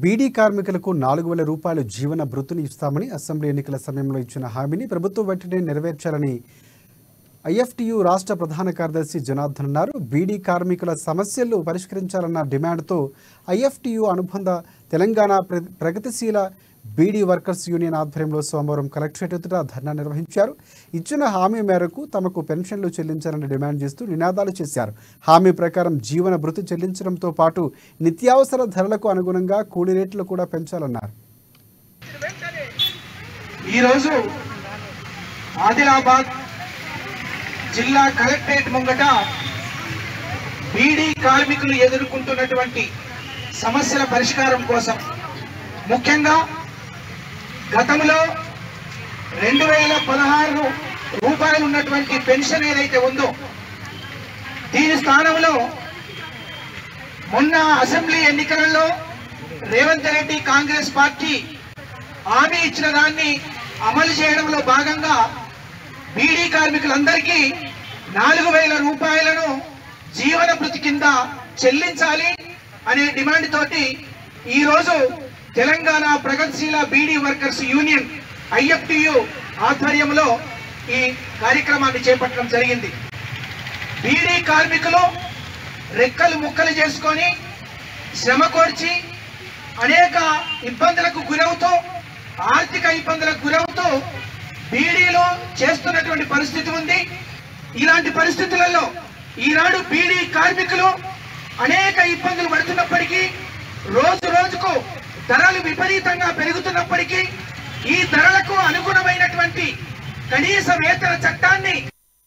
బీడీ కార్మికులకు 4,000 రూపాయలు జీవన భృతిని ఇస్తామని అసెంబ్లీ ఎన్నికల సమయంలో ఇచ్చిన హామీని ప్రభుత్వం వెంటనే నెరవేర్చాలని ఐఎఫ్టీయూ రాష్ట్ర ప్రధాన కార్యదర్శి జనార్దన్ అన్నారు. బీడీ కార్మికుల సమస్యలు పరిష్కరించాలన్న డిమాండ్తో ఐఎఫ్టీయూ అనుబంధ తెలంగాణ ప్రగతిశీల బీడీ వర్కర్స్ యూనియన్ ఆధ్వర్యంలో సోమవారం కలెక్టరేట్ ఎదుట ధర్నా నిర్వహించారు. ఇచ్చిన హామీ మేరకు తమకు పెన్షన్లు చెల్లించాలని డిమాండ్ చేస్తూ నినాదాలు చేశారు. హామీ ప్రకారం జీవన భృతి చెల్లించడంతో పాటు నిత్యావసర ధరలకు అనుగుణంగా కూలీ రేట్లు కూడా పెంచాలన్నారు. ఈరోజు ఆదిలాబాద్ జిల్లా కలెక్టరేట్ ముంగట బీడీ కార్మికులు ఎదుర్కొంటున్నటువంటి సమస్యల పరిష్కారం కోసం ముఖ్యంగా గతంలో 2016 రూపాయలు ఉన్నటువంటి పెన్షన్ ఏదైతే ఉందో దీని స్థానంలో మొన్న అసెంబ్లీ ఎన్నికలలో రేవంత్ రెడ్డి కాంగ్రెస్ పార్టీ హామీ ఇచ్చిన దాన్ని అమలు చేయడంలో భాగంగా బీడీ కార్మికులందరికీ 4,000 రూపాయలను జీవన భృతి కింద చెల్లించాలి అనే డిమాండ్ తోటి ఈరోజు తెలంగాణ ప్రగతిశీల బీడీ వర్కర్స్ యూనియన్ ఐఎఫ్టీయూ ఆధ్వర్యంలో ఈ కార్యక్రమాన్ని చేపట్టడం జరిగింది. బీడీ కార్మికులు రెక్కలు ముక్కలు చేసుకొని శ్రమ కోర్చి అనేక ఇబ్బందులకు గురవుతూ ఆర్థిక ఇబ్బందులకు గురవుతూ బీడీలో చేస్తున్నటువంటి పరిస్థితి ఉంది. ఇలాంటి పరిస్థితులలో ఈనాడు బీడీ కార్మికులు అనేక ఇబ్బందులు పడుతున్నప్పటికీ రోజు రోజుకు ధరలు విపరీతంగా పెరుగుతున్నప్పటికీ ఈ ధరలకు అనుగుణమైనటువంటి కనీస వేతన చట్టాన్ని